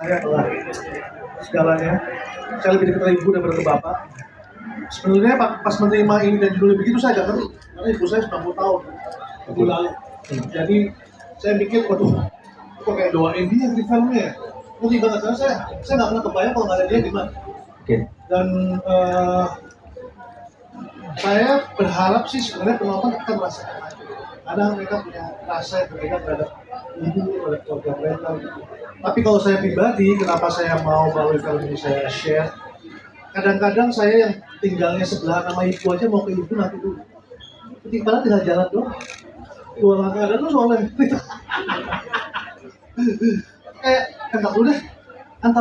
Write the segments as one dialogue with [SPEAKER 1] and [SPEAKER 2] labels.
[SPEAKER 1] saya adalah segalanya. Saya lebih dekat dengan ibu daripada ke bapak. Sebenarnya pas menerima ini dan judulnya begitu saya agak ngeri, karena ibu saya 90 tahun ibu lalu. Jadi saya mikir, waduh, kok kayak doain dia di filmnya ya. Ngeri banget, karena saya nggak pernah kebayang kalau nggak ada dia gimana. Dan saya berharap sih sebenarnya penonton akan merasakan. Kadang mereka punya rasa yang berbeda terhadap ibu, terhadap keluarga mereka. Tapi kalau saya pribadi, kenapa saya mau melalui film ini saya share? Kadang-kadang saya yang tinggalnya sebelah nama ibu aja mau ke ibu nanti dulu. Padahal tinggal jalan doang. Dua langkah ada tuh soalnya. Kayak antar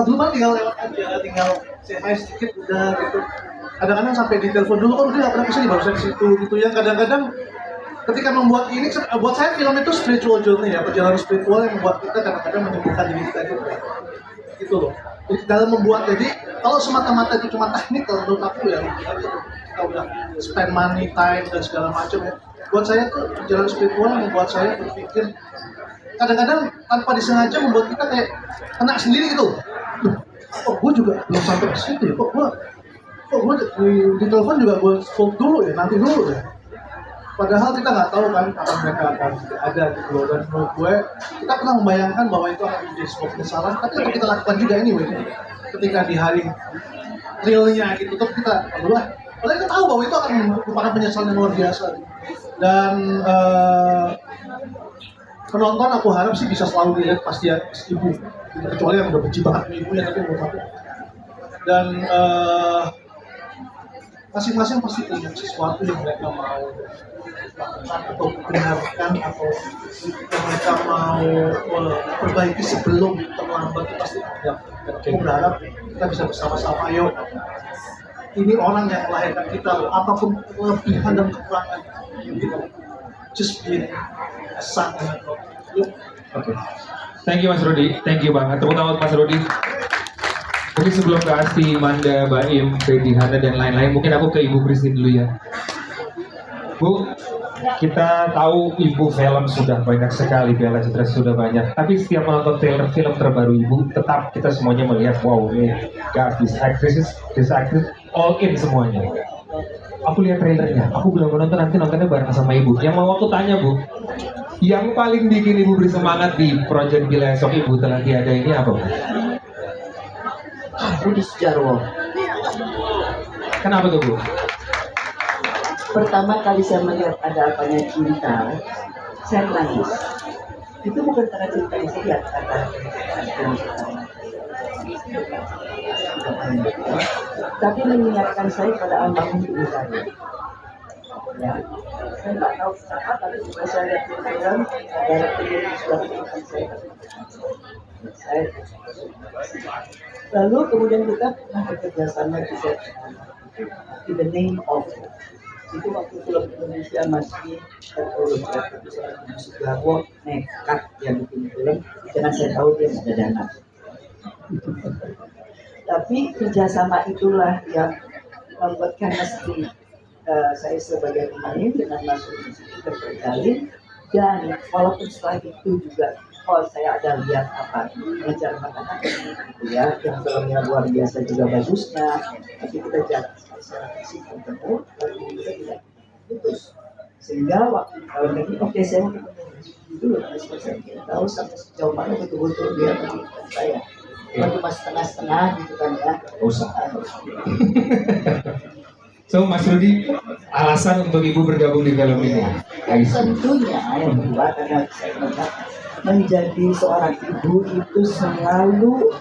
[SPEAKER 1] dulu kan tinggal lewat aja, tinggal say hi sedikit udah gitu. Kadang-kadang sampai di telepon dulu, oh udah nggak pernah kesini, baru saya ke situ gitu ya. Kadang-kadang ketika membuat ini, buat saya film itu spiritual journey ya, perjalanan spiritual yang membuat kita kadang-kadang menyembuhkan diri kita juga. Gitu loh. Jadi dalam membuat, jadi kalau semata-mata itu cuma teknik, kalau menurut aku ya kita udah spend money, time dan segala macam ya. Buat saya tuh perjalanan spiritual yang membuat saya berpikir kadang-kadang tanpa disengaja membuat kita kayak kena sendiri gitu. Kok gue juga belum sampai ke situ ya, kok gue di telepon juga gue hold dulu ya, nanti dulu ya. Padahal kita nggak tahu kan kapan mereka akan ada gitu loh. Dan menurut gue, kita pernah membayangkan bahwa itu akan menjadi sebuah kesalahan, tapi itu kita lakukan juga anyway. Ketika di hari realnya gitu, terus kita, padahal kita tahu bahwa itu akan merupakan penyesalan yang luar biasa. Dan penonton aku harap sih bisa selalu dilihat pasti ya ibu, kecuali yang udah benci banget ibunya, tapi menurut aku. Dan masing-masing pasti punya sesuatu yang mereka mau lakukan atau benarkan, atau yang mereka mau perbaiki sebelum terlambat. Itu pasti ada. Dan aku berharap kita bisa bersama-sama, ayo, ini orang yang melahirkan kita loh, apapun kelebihan dan kekurangan gitu, just be a son. Yuk.
[SPEAKER 2] Oke. Thank you Mas Rudi, thank you banget. Tepuk tangan Mas Rudi. Mungkin sebelum ke Asti, Manda, Baim, Fedi, Hana, dan lain-lain, mungkin aku ke Ibu Christine dulu ya. Bu, kita tahu Ibu film sudah banyak sekali, Piala Citra sudah banyak. Tapi setiap menonton trailer film terbaru Ibu, tetap kita semuanya melihat, wow, ini guys, this actress, all in semuanya. Aku lihat trailernya, aku belum menonton, nanti nontonnya bareng sama Ibu. Yang mau aku tanya Bu, yang paling bikin Ibu bersemangat di Project Bila Esok Ibu telah tiada ini apa Bu?
[SPEAKER 3] Budi Sujarwo.
[SPEAKER 2] Kenapa tuh Bu?
[SPEAKER 3] Pertama kali saya melihat ada apanya cinta, saya nangis. Itu bukan karena cinta yang saya lihat, tapi mengingatkan saya pada almarhum ibu saya. Ya, saya tak tahu siapa, tapi juga saya lihat di film ada yang sudah mengingatkan saya. Lalu kemudian kita pernah bekerja sama juga in the name of, itu waktu film Indonesia masih tertulis Sujarwo nekat yang bikin film, jangan saya tahu dia ada dana. Tapi kerjasama itulah yang membuat chemistry saya sebagai pemain dengan Mas Rudi itu terjalin. Dan walaupun setelah itu juga saya ada lihat apa mengejar makanan gitu ya, yang filmnya luar biasa juga bagusnya, tapi kita jangan secara fisik ketemu, tapi kita tidak putus. Sehingga waktu tahun ini, oke, saya mau ketemu dulu, saya tidak tahu sampai sejauh mana betul-betul dia menginginkan saya. Cuma setengah-setengah gitu kan ya.
[SPEAKER 2] Usaha. So Mas Rudi, alasan untuk Ibu bergabung di film ini?
[SPEAKER 3] Tentunya yang kedua, karena saya melihat menjadi seorang ibu itu selalu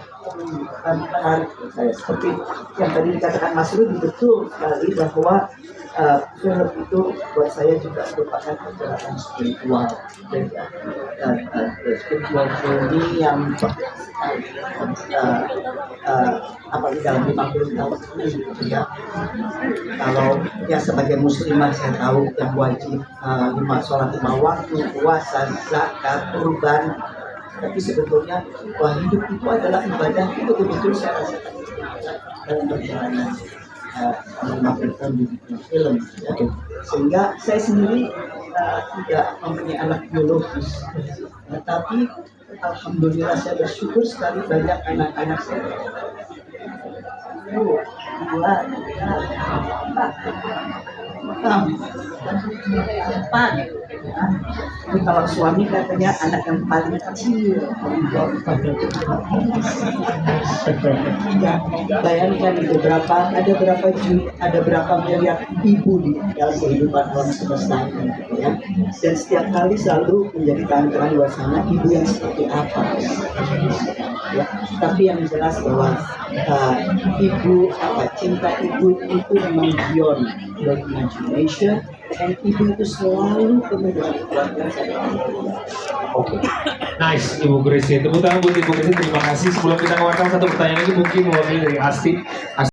[SPEAKER 3] menarik saya. Seperti yang tadi dikatakan Mas Rudi, betul sekali bahwa film itu buat saya juga merupakan perjalanan spiritual, spiritual journey yang apalagi dalam 50 tahun ini gitu ya. Kalau ya sebagai muslimah saya tahu yang wajib sholat 5 waktu, puasa, zakat, kurban. Tapi sebetulnya bahwa hidup itu adalah ibadah, itu betul-betul saya rasakan dalam perjalanan melakukan di film ya. Sehingga saya sendiri tidak mempunyai anak biologis, tapi Alhamdulillah saya bersyukur sekali banyak anak-anak saya. Dua, tiga, empat. Empat. Ya. Ini kalau suami katanya anak yang paling kecil. Ya, bayangkan itu ada berapa miliar ibu di dalam kehidupan orang semesta ini, ya. Dan setiap kali selalu menjadi tantangan luar sana ibu yang seperti apa, ya. Tapi yang jelas bahwa cinta ibu itu memang beyond your imagination, dan ibu itu selalu penuh dengan keluarga.
[SPEAKER 2] Oke. Nice, Ibu Gracie. Tepuk tangan buat Ibu Gracie. Terima kasih. Sebelum kita ngeluarkan satu pertanyaan lagi, mungkin mewakili dari Asti.